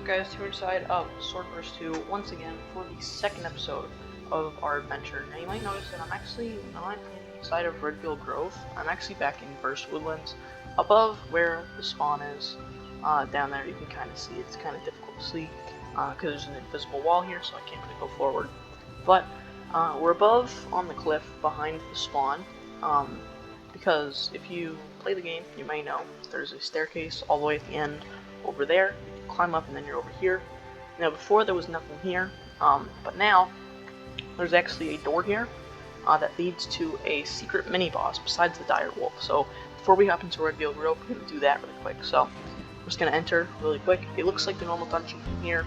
Guys, here inside of Sword Verse 2 once again for the second episode of our adventure. Now you might notice that I'm actually not inside of Redfield Grove. I'm actually back in Burst Woodlands, above where the spawn is. Down there you can kind of see it's kind of difficult to see because there's an invisible wall here, so I can't really go forward. But we're above on the cliff behind the spawn because if you play the game, you may know there's a staircase all the way at the end over there. Climb up and then you're over here. Now before there was nothing here, but now there's actually a door here that leads to a secret mini boss besides the dire wolf. So before we hop into Redfield Grove, we're going to do that really quick. So I'm just going to enter really quick. It looks like the normal dungeon from here,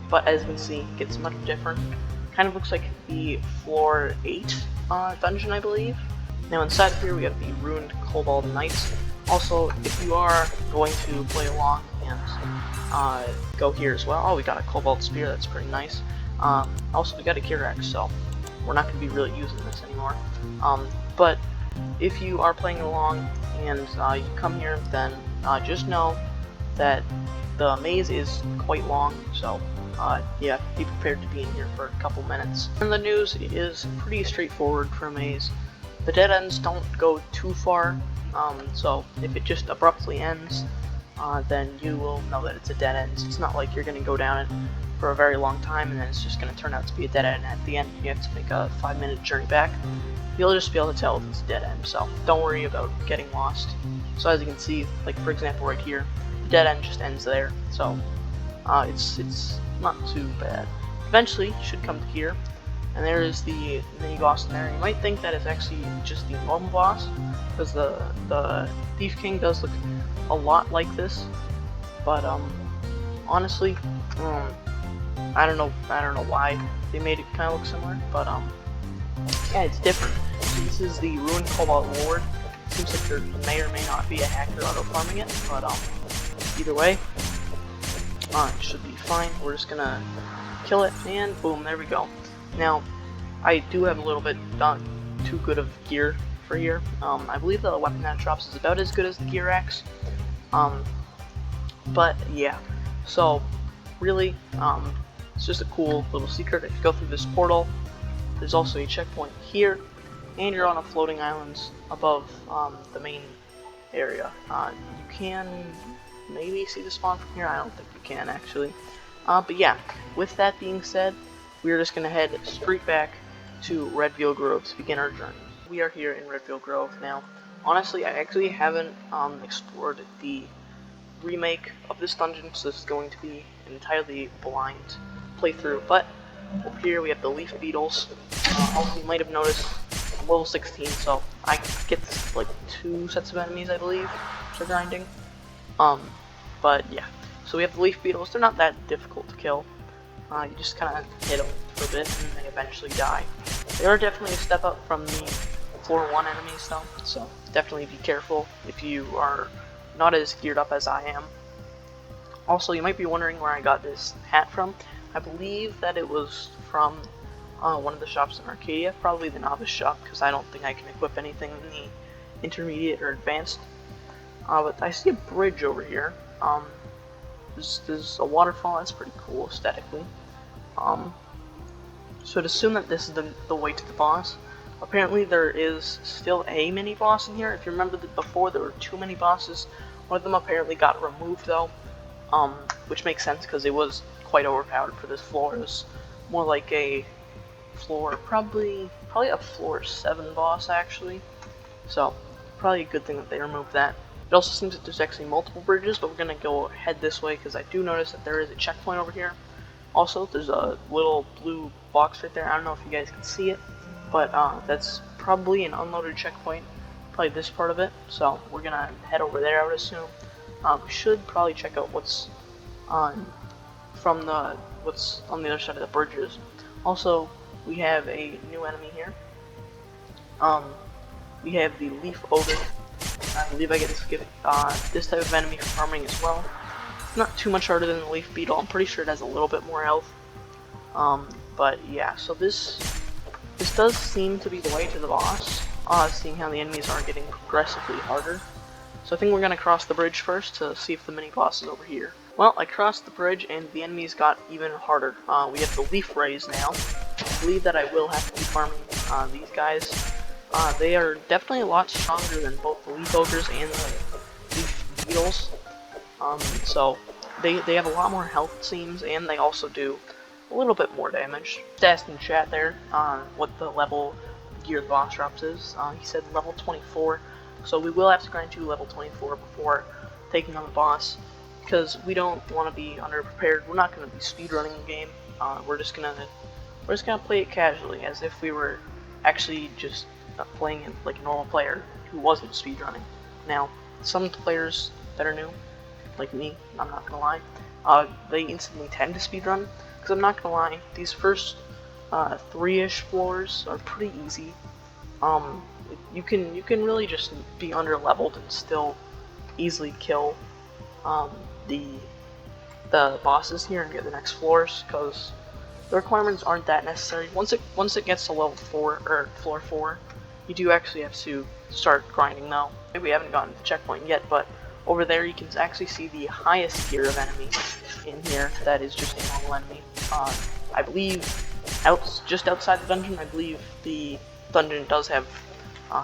but as you can see, it gets much different. Kind of looks like the floor 8 dungeon, I believe. Now inside of here we have the ruined Kobold Knights. Also, if you are going to play along and go here as well. Oh, we got a Cobalt Spear, that's pretty nice. Also, we got a Gear Axe, so we're not going to be really using this anymore. But if you are playing along and you come here, then just know that the maze is quite long, so yeah, be prepared to be in here for a couple minutes. And the news is pretty straightforward for a maze. The dead ends don't go too far, so if it just abruptly ends, then you will know that it's a dead end. It's not like you're going to go down it for a very long time and then it's just going to turn out to be a dead end at the end. You have to make a 5-minute journey back. You'll just be able to tell if it's a dead end, so don't worry about getting lost. So as you can see, like for example right here, the dead end just ends there, so it's not too bad. Eventually, you should come to here, and there is the mini boss in there. You might think that it's actually just the normal boss, because the Thief King does look a lot like this, but honestly, I don't know why they made it kind of look similar, but yeah, it's different. So this is the Ruined Cobalt Lord. Seems like there may or may not be a hacker auto farming it, but either way, it should be fine. We're just gonna kill it, and boom, there we go. Now, I do have a little bit too good of gear for here. I believe the weapon that drops is about as good as the Gear Axe. But yeah, so really, it's just a cool little secret. If you go through this portal, there's also a checkpoint here, and you're on a floating island above the main area. You can maybe see the spawn from here. I don't think you can actually. But yeah, with that being said, we're just gonna head straight back to Redfield Grove to begin our journey. We are here in Redfield Grove now. Honestly, I actually haven't explored the remake of this dungeon, so this is going to be an entirely blind playthrough. But over here we have the leaf beetles. Also, you might have noticed I'm level 16, so I get like 2 sets of enemies, I believe, for grinding. But yeah, so we have the leaf beetles. They're not that difficult to kill. You just kind of hit them for a bit and they eventually die. They are definitely a step up from the floor 1 enemies though, so definitely be careful if you are not as geared up as I am. Also, you might be wondering where I got this hat from. I believe that it was from one of the shops in Arcadia, probably the novice shop, because I don't think I can equip anything in the intermediate or advanced. But I see a bridge over here. There's a waterfall. That's pretty cool aesthetically. So I'd assume that this is the way to the boss. Apparently there is still a mini boss in here. If you remember that before there were 2 mini bosses. One of them apparently got removed though, which makes sense because it was quite overpowered for this floor. It was more like a floor, probably a floor 7 boss actually. So probably a good thing that they removed that. It also seems that there's actually multiple bridges, but we're gonna go head this way because I do notice that there is a checkpoint over here. Also, there's a little blue box right there. I don't know if you guys can see it, but that's probably an unloaded checkpoint, probably this part of it. So we're gonna head over there, I would assume. We should probably check out what's on the other side of the bridges. Also, we have a new enemy here. We have the Leaf Ogre. I believe I get to skip this type of enemy for farming as well. It's not too much harder than the Leaf Beetle. I'm pretty sure it has a little bit more health. But yeah, so this does seem to be the way to the boss, seeing how the enemies are getting progressively harder. So I think we're going to cross the bridge first to see if the mini boss is over here. Well, I crossed the bridge and the enemies got even harder. We have the leaf rays now. I believe that I will have to be farming these guys. They are definitely a lot stronger than both the leaf ogres and the leaf beetles. So they have a lot more health, it seems, and they also do a little bit more damage. Just asked in chat there what the level gear the boss drops is. He said level 24, so we will have to grind to level 24 before taking on the boss, because we don't want to be underprepared. We're not going to be speedrunning the game. We're just gonna play it casually, as if we were actually just playing it like a normal player who wasn't speedrunning. Now, some players that are new, like me, I'm not gonna lie, they instantly tend to speedrun, because I'm not gonna lie, these first 3-ish floors are pretty easy. You can really just be under leveled and still easily kill the bosses here and get the next floors, because the requirements aren't that necessary. Once it gets to level 4 or floor 4, you do actually have to start grinding though. Maybe we haven't gotten to the checkpoint yet, but over there you can actually see the highest tier of enemy in here. That is just a normal enemy. I believe just outside the dungeon, I believe the dungeon does have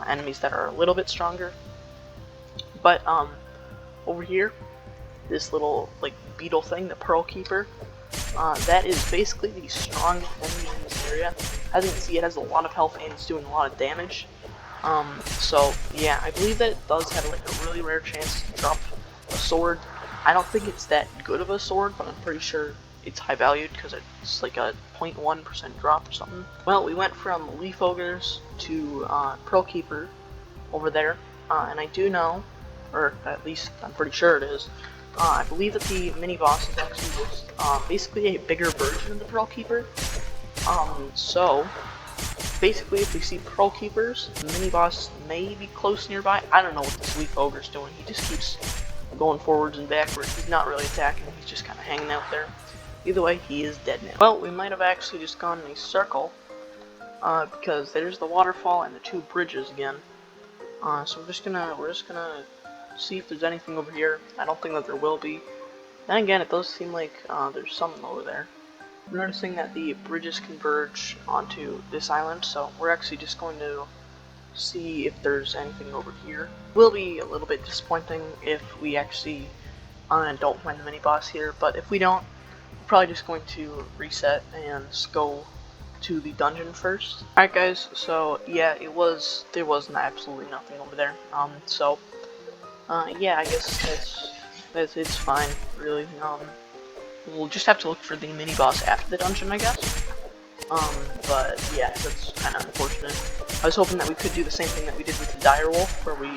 enemies that are a little bit stronger. But over here, this little like beetle thing, the Pearl Keeper, that is basically the strongest enemy in this area. As you can see, it has a lot of health and it's doing a lot of damage. So yeah, I believe that it does have like a really rare chance to drop a sword. I don't think it's that good of a sword, but I'm pretty sure it's high valued because it's like a 0.1% drop or something. Well, we went from Leaf Ogres to Pearl Keeper over there, and I do know, or at least I'm pretty sure it is, I believe that the mini boss is actually just basically a bigger version of the Pearl Keeper. So basically, if we see Pearl Keepers, the mini boss may be close nearby. I don't know what this Leaf Ogre's doing. He just keeps going forwards and backwards. He's not really attacking. He's just kind of hanging out there. Either way, he is dead now. Well, we might have actually just gone in a circle because there's the waterfall and the 2 bridges again. So we're just gonna see if there's anything over here. I don't think that there will be. Then again, it does seem like there's something over there. I'm noticing that the bridges converge onto this island, so we're actually just going to see if there's anything over here. It will be a little bit disappointing if we actually don't find the mini boss here, but if we don't, we're probably just going to reset and go to the dungeon first. Alright guys, so yeah, there was absolutely nothing over there. Yeah, I guess it's fine, really. We'll just have to look for the mini boss after the dungeon, I guess. But yeah, that's kind of unfortunate. I was hoping that we could do the same thing that we did with the dire wolf, where we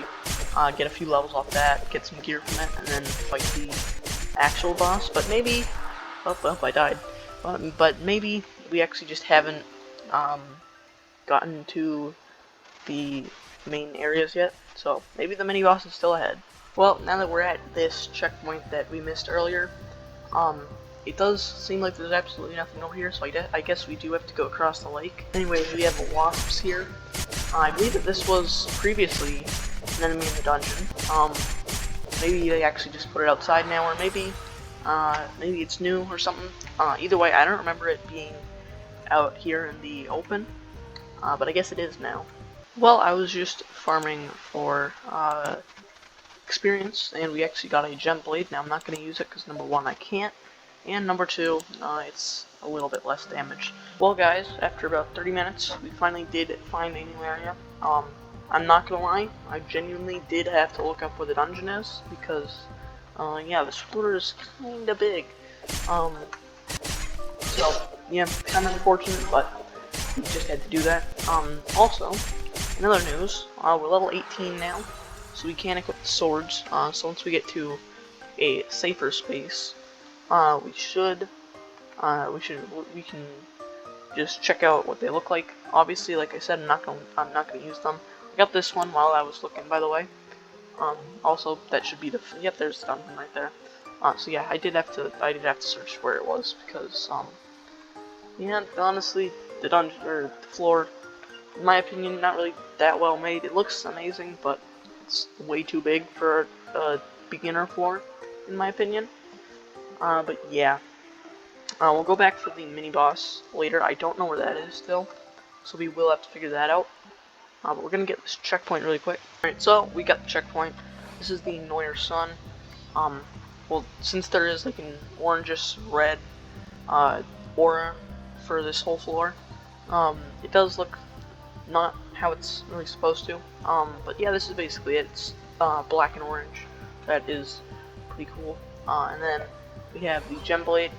get a few levels off that, get some gear from it, and then fight the actual boss. But maybe, oh, I died. But maybe we actually just haven't gotten to the main areas yet. So maybe the mini boss is still ahead. Well, now that we're at this checkpoint that we missed earlier, it does seem like there's absolutely nothing over here, so I guess we do have to go across the lake. Anyway, we have the wasps here. I believe that this was previously an enemy in the dungeon. Maybe they actually just put it outside now, or maybe it's new or something. Either way, I don't remember it being out here in the open, but I guess it is now. Well, I was just farming for experience, and we actually got a gem blade. Now I'm not going to use it because number 1, I can't, and number 2, it's a little bit less damage. Well guys, after about 30 minutes, we finally did find a new area. I'm not gonna lie, I genuinely did have to look up where the dungeon is, because yeah, this floor is kinda big. So yeah, kind of unfortunate, but we just had to do that. Also, in other news, we're level 18 now, so we can equip the swords. So once we get to a safer space, we can just check out what they look like. Obviously, like I said, I'm not gonna use them. I got this one while I was looking, by the way. Also, that should be yep, there's the dungeon right there. So yeah, I did have to search where it was, because yeah, honestly, the dungeon or the floor, in my opinion, not really that well made. It looks amazing, but it's way too big for a beginner floor, in my opinion. But yeah, we'll go back for the mini boss later. I don't know where that is still, so we will have to figure that out. But we're gonna get this checkpoint really quick. Alright, so we got the checkpoint. This is the Neuer Sun. Well, since there is like an orangish red aura for this whole floor, it does look not how it's really supposed to. But yeah, this is basically it. It's black and orange. That is pretty cool. And then we have the gem blade.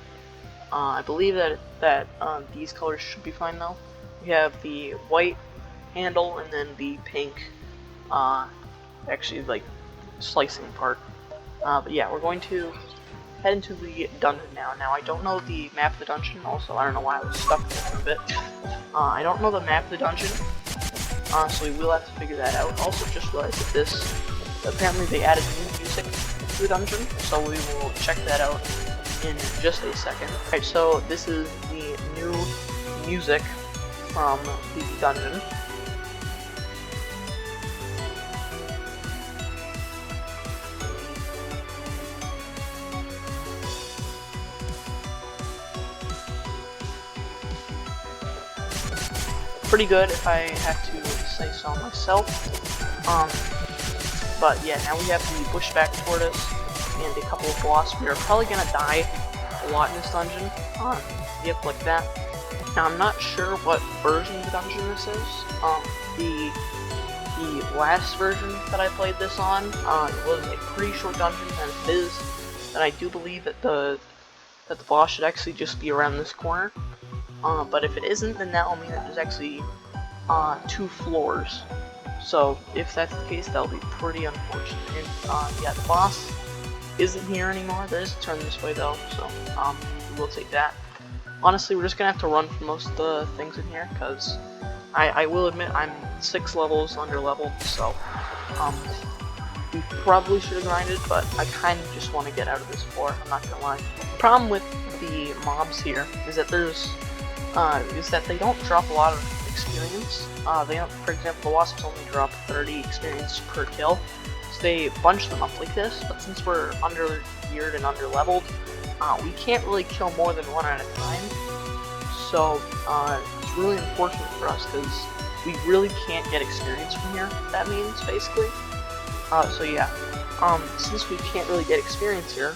I believe that these colors should be fine though. We have the white handle and then the pink, actually like slicing part. But yeah, we're going to head into the dungeon now. Now I don't know the map of the dungeon. Also, I don't know why I was stuck there for a bit. I don't know the map of the dungeon, so we will have to figure that out. Also, just realized that this apparently they added new music to the dungeon, so we will check that out in just a second. Alright, so this is the new music from the dungeon. Pretty good, if I have to say so myself. But yeah, now we have the bushback tortoise and a couple of bosses. We are probably gonna die a lot in this dungeon. Yep, like that. Now I'm not sure what version of the dungeon this is. The last version that I played this on, it was a pretty short dungeon, and it is. And I do believe that the boss should actually just be around this corner. But if it isn't, then that will mean that there's actually 2 floors. So if that's the case, that'll be pretty unfortunate. And yeah, the boss isn't here anymore. There is a turn this way though, so we'll take that. Honestly, we're just gonna have to run for most of the things in here, because I will admit I'm 6 levels under leveled, so we probably should have grinded, but I kind of just want to get out of this floor, I'm not gonna lie. The problem with the mobs here is that they don't drop a lot of experience. They don't, for example, the wasps only drop 30 experience per kill, so they bunch them up like this, but since we're under geared and under leveled, we can't really kill more than 1 at a time. So it's really unfortunate for us because we really can't get experience from here, that means, basically. So yeah, since we can't really get experience here,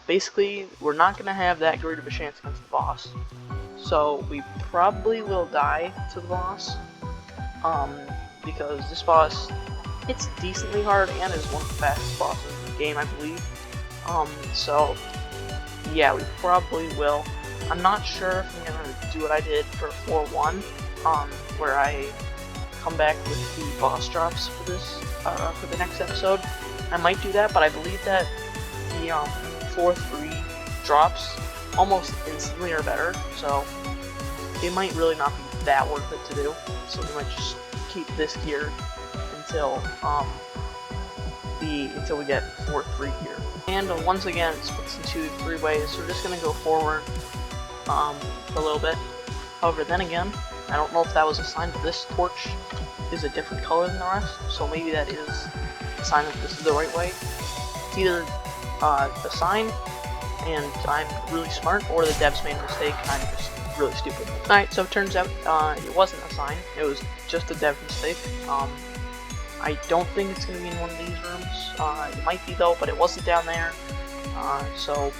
basically we're not going to have that great of a chance against the boss. So we probably will die to the boss, because this boss, it's decently hard and is one of the fastest bosses in the game, I believe. So yeah, we probably will. I'm not sure if I'm gonna do what I did for 4-1, where I come back with the boss drops for this, for the next episode. I might do that, but I believe that the 4-3 drops almost instantly are better, so it might really not be that worth it to do. So we might just keep this gear until we get 4-3 here. And once again, it splits into 3 ways, so we're just gonna go forward for a little bit. However, then again, I don't know if that was a sign that this torch is a different color than the rest, so maybe that is a sign that this is the right way. It's either a sign and I'm really smart, or the devs made a mistake and I'm just really stupid. Alright, so it turns out it wasn't a sign, it was just a dev mistake. I don't think it's going to be in one of these rooms. It might be though, but it wasn't down there, so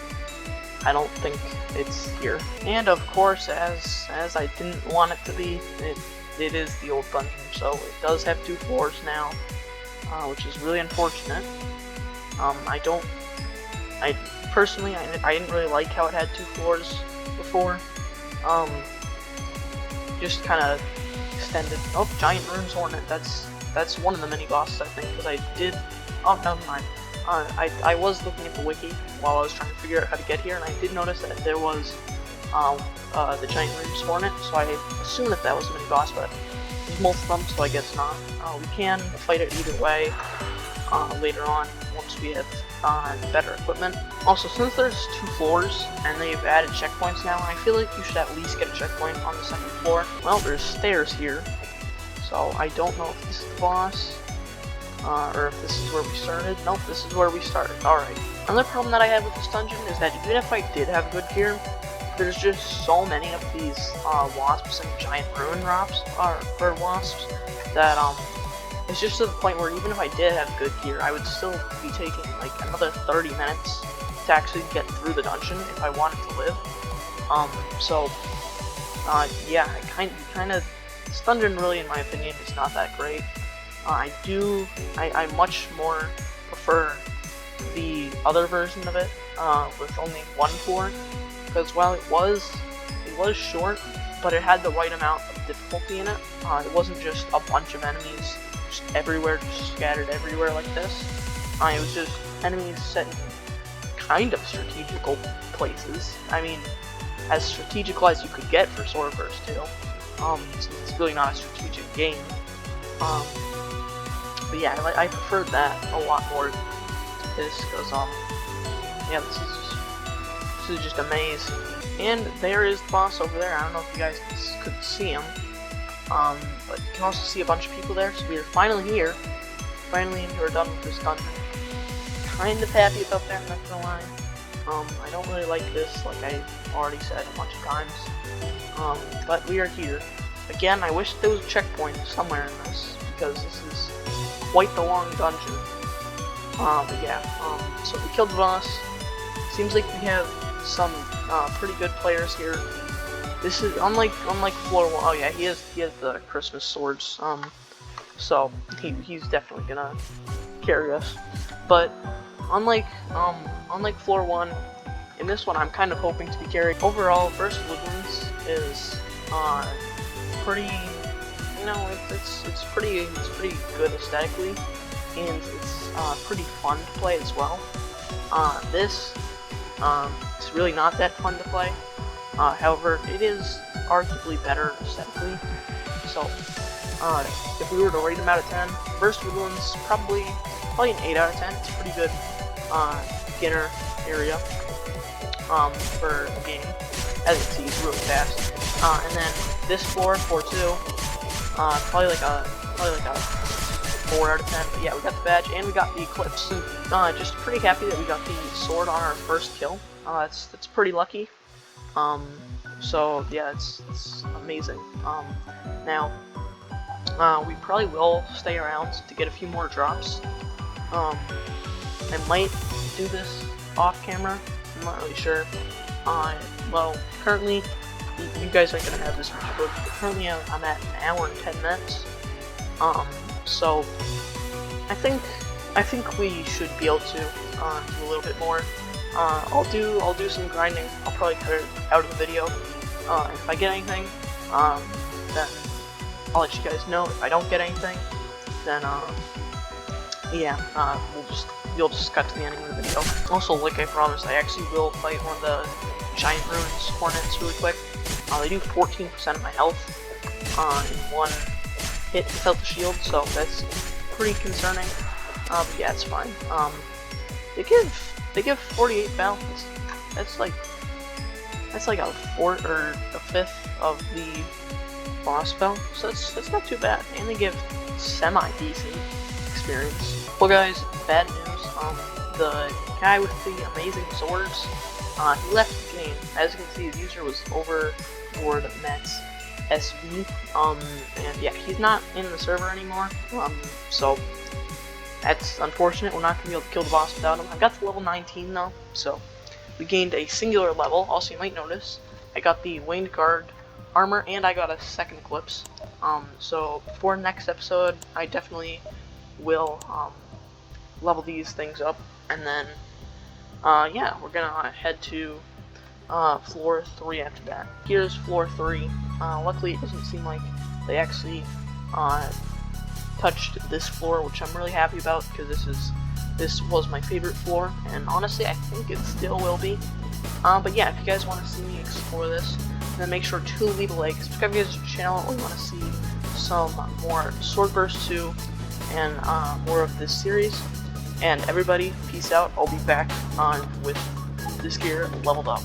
I don't think it's here. And of course, as I didn't want it to be, it is the old dungeon, so it does have 2 floors now, which is really unfortunate. Personally, I didn't really like how it had 2 floors before. Just kind of extended. Oh, Giant Runes Hornet. That's one of the mini bosses, I think, because I did. Oh, never mind. I was looking at the wiki while I was trying to figure out how to get here, and I did notice that there was the Giant Runes Hornet, so I assumed that was a mini boss, but there's multiple of them, so I guess not. We can fight it either way later on once we have better equipment. Also, since there's 2 floors and they've added checkpoints now, I feel like you should at least get a checkpoint on the 2nd floor. Well, there's stairs here, so I don't know if this is the boss. or if this is where we started. Nope, this is where we started. Alright. Another problem that I have with this dungeon is that even if I did have good gear, there's just so many of these wasps and giant ruin drops, or wasps, that it's just to the point where even if I did have good gear, I would still be taking like another 30 minutes to actually get through the dungeon if I wanted to live. Yeah, this dungeon really, in my opinion, is not that great. I much more prefer the other version of it, with only one floor, because while it was short, but it had the right amount of difficulty in it. It wasn't just a bunch of enemies just everywhere, just scattered everywhere like this. It was just enemies set in kind of strategical places. I mean, as strategical as you could get for Sword Burst 2. It's really not a strategic game. But yeah, I preferred that a lot more to this, because yeah, this is just a maze. And there is the boss over there. I don't know if you guys could see him, but you can also see a bunch of people there. So we are finally here. Finally, we are done with this dungeon. Kind of happy about that, I'm not gonna lie. I don't really like this, like I already said a bunch of times. But we are here. Again, I wish there was a checkpoint somewhere in this, because this is quite the long dungeon. But yeah, so we killed the boss. Seems like we have some pretty good players here. This is unlike floor 1. Oh yeah, he has the Christmas swords. So he's definitely gonna carry us. But unlike floor 1, in this one I'm kind of hoping to be carried. Overall, Burst Woodlands is pretty, you know, it's pretty good aesthetically, and it's pretty fun to play as well. This it's really not that fun to play. However, it is arguably better aesthetically. So if we were to rate them out of 10, Burst Woodlands probably an 8 out of 10. It's a pretty good beginner area for a game. As you can see, it's really fast. And then this floor 2, probably like a 4 out of 10. But yeah, we got the badge and we got the Eclipse. Just pretty happy that we got the sword on our first kill. That's pretty lucky. So yeah, it's amazing. Now, we probably will stay around to get a few more drops. I might do this off camera. I'm not really sure. Well, currently, you guys aren't gonna have this much, but currently I'm at 1 hour and 10 minutes. So I think we should be able to do a little bit more. I'll do some grinding. I'll probably cut it out of the video. If I get anything, then I'll let you guys know. If I don't get anything, then yeah, you'll just cut to the ending of the video. Also, like I promised, I actually will fight one of the giant ruins hornets really quick. They do 14% of my health in one hit without the shield, so that's pretty concerning. But yeah, it's fine. They give 48 balance. That's like a fourth or a fifth of the boss spell, so that's not too bad. And they give semi-decent experience. Well guys, bad news. The guy with the amazing swords, he left the game. As you can see, his user was Overlord Mets SB. And yeah, he's not in the server anymore. So that's unfortunate. We're not gonna be able to kill the boss without him. I got to level 19 though, so we gained a singular level. Also, you might notice I got the Waned Guard armor and I got a second Eclipse. So for next episode, I definitely will level these things up, and then yeah, we're gonna head to floor 3 after that. Here's floor 3. Luckily, it doesn't seem like they actually touched this floor, which I'm really happy about, because this was my favorite floor, and honestly, I think it still will be. But yeah, if you guys want to see me explore this, then make sure to leave a like, subscribe to the channel, or you want to see some more Sword Burst 2 and more of this series. And everybody, peace out. I'll be back with this gear leveled up.